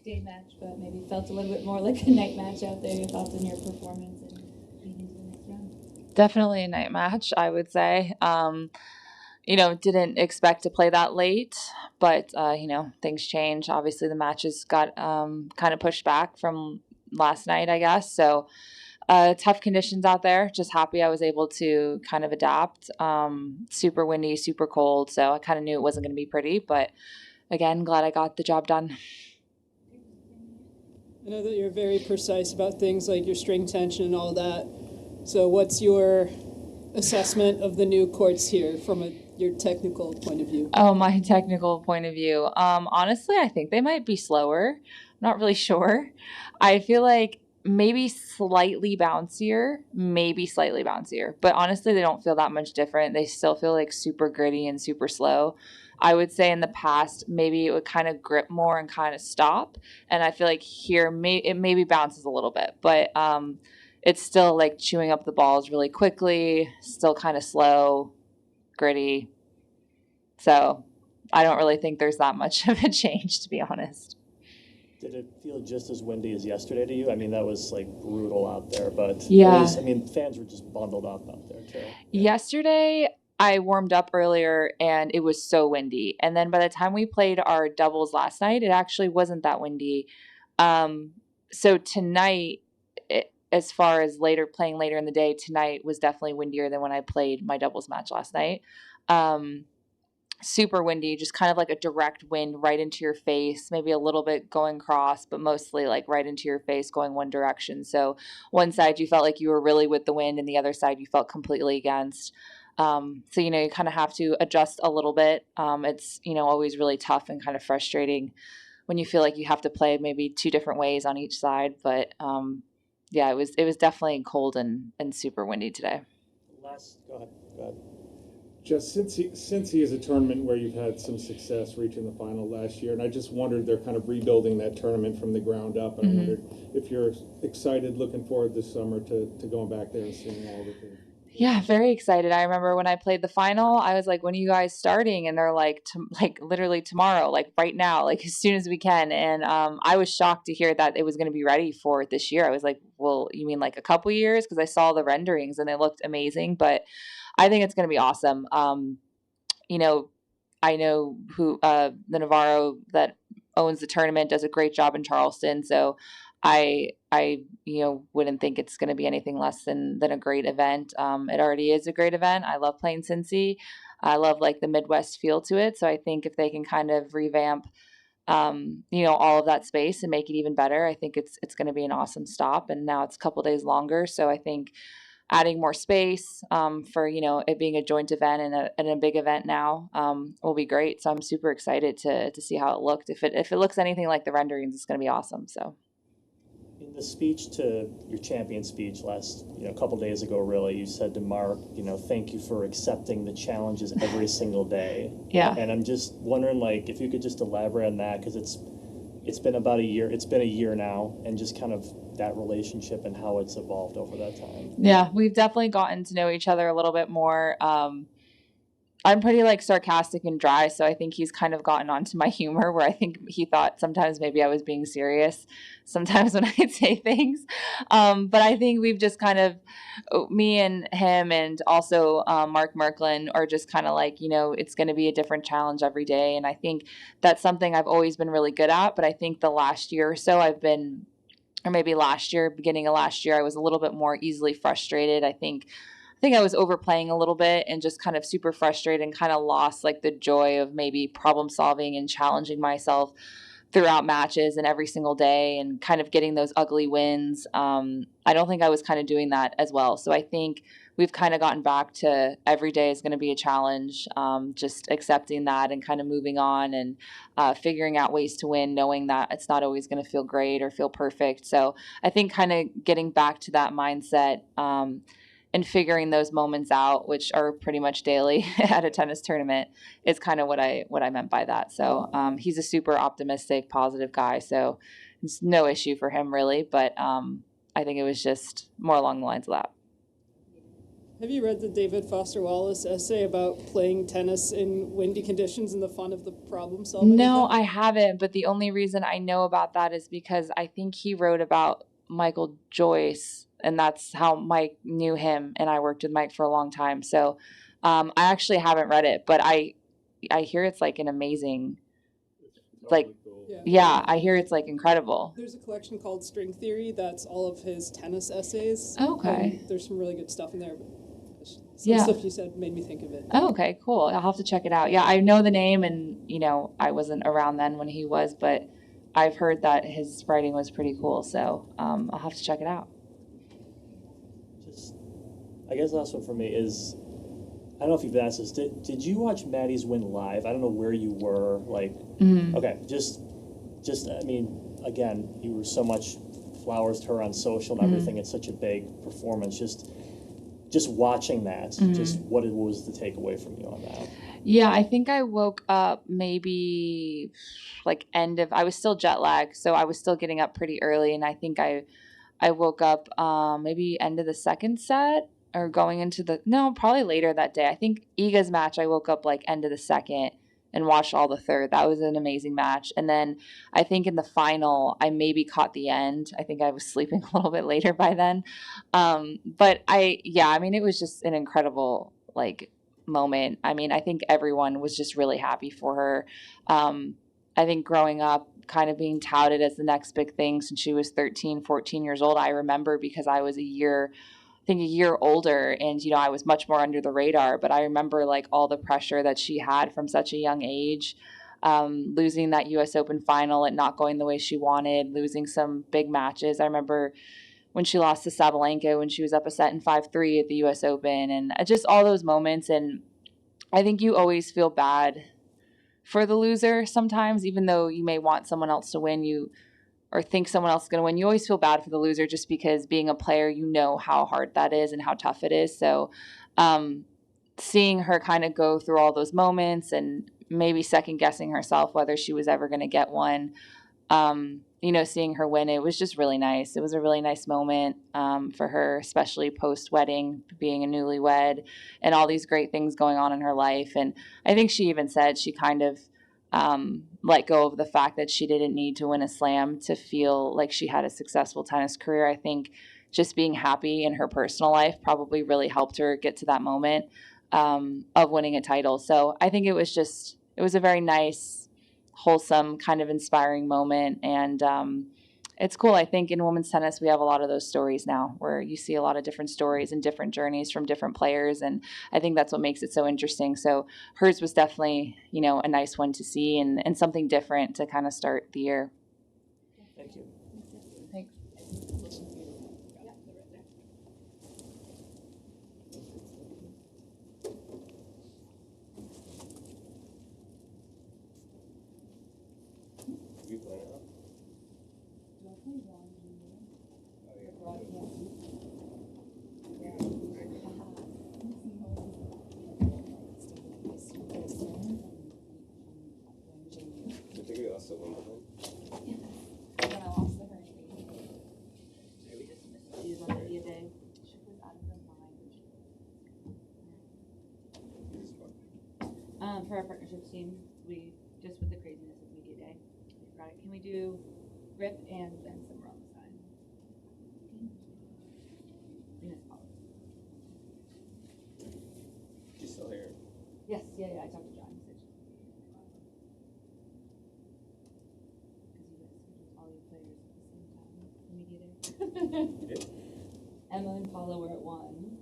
day match, but maybe felt a little bit more like a night match out there. Your thoughts on your performance and being into the next round? Definitely a night match, I would say. Didn't expect to play that late, but, things change. Obviously, the matches got kind of pushed back from last night, I guess. So, tough conditions out there. Just happy I was able to kind of adapt. Super windy, super cold. So, I kind of knew it wasn't going to be pretty, but again, glad I got the job done. I know that you're very precise about things like your string tension and all that. So what's your assessment of the new courts here from your technical point of view? Oh, my technical point of view. Honestly, I think they might be slower. I'm not really sure. I feel like maybe slightly bouncier, but honestly, they don't feel that much different. They still feel like super gritty and super slow. I would say in the past, maybe it would kind of grip more and kind of stop. And I feel like here, it maybe bounces a little bit, but it's still like chewing up the balls really quickly, still kind of slow, gritty. So I don't really think there's that much of a change, to be honest. Did it feel just as windy as yesterday to you? I mean, that was like brutal out there, but Yeah. Fans were just bundled up out there too. Yesterday, I warmed up earlier and it was so windy. And then by the time we played our doubles last night, it actually wasn't that windy. So tonight, as far as playing later in the day, tonight was definitely windier than when I played my doubles match last night. Super windy, just kind of like a direct wind right into your face, maybe a little bit going cross, but mostly like right into your face going one direction. So one side you felt like you were really with the wind and the other side you felt completely against. So, you kind of have to adjust a little bit. It's, always really tough and kind of frustrating when you feel like you have to play maybe two different ways on each side. But yeah, it was definitely cold and super windy today. Go ahead. Just since he is a tournament where you've had some success reaching the final last year, and I just wondered, they're kind of rebuilding that tournament from the ground up, and I wondered if you're excited, looking forward this summer to going back there and seeing all the things. Yeah, very excited. I remember when I played the final, I was like, when are you guys starting? And they're like, literally tomorrow, like right now, like as soon as we can. And I was shocked to hear that it was going to be ready for this year. I was like, well, you mean like a couple years? Because I saw the renderings and they looked amazing, but I think it's going to be awesome. I know who the Navarro that owns the tournament does a great job in Charleston. So I wouldn't think it's going to be anything less than a great event. It already is a great event. I love playing Cincy. I love like the Midwest feel to it. So I think if they can kind of revamp, all of that space and make it even better, I think it's going to be an awesome stop. And now it's a couple days longer. So I think adding more space for it being a joint event and a big event now will be great. So I'm super excited to see how it looked. If it looks anything like the renderings, it's going to be awesome. So in the speech to your champion speech a couple days ago, really, you said to Mark, thank you for accepting the challenges every single day. Yeah. And I'm just wondering, like, if you could just elaborate on that, because it's been about a year. It's been a year now, and just kind of that relationship and how it's evolved over that time. Yeah, we've definitely gotten to know each other a little bit more. I'm pretty like sarcastic and dry, so I think he's kind of gotten onto my humor where I think he thought sometimes maybe I was being serious sometimes when I'd say things. But I think we've just kind of, me and him and also Mark Merklin are just kind of like, it's going to be a different challenge every day. And I think that's something I've always been really good at. But I think the last year or so or maybe beginning of last year, I was a little bit more easily frustrated. I think I was overplaying a little bit and just kind of super frustrated and kind of lost like the joy of maybe problem solving and challenging myself throughout matches and every single day and kind of getting those ugly wins. I don't think I was kind of doing that as well. So I think we've kind of gotten back to every day is going to be a challenge, just accepting that and kind of moving on and figuring out ways to win, knowing that it's not always going to feel great or feel perfect. So I think kind of getting back to that mindset and figuring those moments out, which are pretty much daily at a tennis tournament, is kind of what I meant by that. So he's a super optimistic, positive guy. So it's no issue for him really, but I think it was just more along the lines of that. Have you read the David Foster Wallace essay about playing tennis in windy conditions and the fun of the problem solving? No, I haven't, but the only reason I know about that is because I think he wrote about Michael Joyce, and that's how Mike knew him, and I worked with Mike for a long time. So I actually haven't read it, but I hear it's like an amazing, like, Totally cool. yeah, I hear it's like incredible. There's a collection called String Theory that's all of his tennis essays. Okay. There's some really good stuff in there. But some Yeah. stuff you said made me think of it. Oh, okay, cool. I'll have to check it out. Yeah, I know the name, and I wasn't around then when he was, but I've heard that his writing was pretty cool. So I'll have to check it out. Just, I guess the last one for me is, I don't know if you've asked this. Did you watch Maddie's win live? I don't know where you were. Like, okay, just I mean, again, you were so much flowers to her on social and everything. It's such a big performance. Just watching that. Just what was the takeaway from you on that? Yeah, I think I woke up maybe like I was still jet lagged, so I was still getting up pretty early, and I think I woke up maybe end of the second set or going into probably later that day. I think Iga's match, I woke up like end of the second and watched all the third. That was an amazing match. And then I think in the final, I maybe caught the end. I think I was sleeping a little bit later by then. But I mean, it was just an incredible like moment. I mean, I think everyone was just really happy for her. I think growing up, kind of being touted as the next big thing since she was 13, 14 years old, I remember because I was a year older, and I was much more under the radar, but I remember like all the pressure that she had from such a young age, losing that US Open final and not going the way she wanted, losing some big matches. I remember when she lost to Sabalenka when she was up a set in 5-3 at the US Open, and just all those moments. And I think you always feel bad for the loser sometimes, even though you may want someone else to win, or think someone else is going to win, you always feel bad for the loser just because being a player, how hard that is and how tough it is. So seeing her kind of go through all those moments and maybe second guessing herself whether she was ever going to get one, seeing her win, it was just really nice. It was a really nice moment for her, especially post-wedding, being a newlywed and all these great things going on in her life. And I think she even said she kind of let go of the fact that she didn't need to win a slam to feel like she had a successful tennis career. I think just being happy in her personal life probably really helped her get to that moment of winning a title. So I think it was a very nice, wholesome, kind of inspiring moment. And it's cool. I think in women's tennis, we have a lot of those stories now where you see a lot of different stories and different journeys from different players. And I think that's what makes it so interesting. So hers was definitely, a nice one to see and something different to kind of start the year. Thank you. Thanks. For our partnership team, we just with the craziness of media day, we've got it. Can we do Rip and then somewhere on the side? She's still here. Yes, yeah, I talked to John. He said because you guys scheduled all your players at the same time for media day. You did? Emma and Paula were at 1.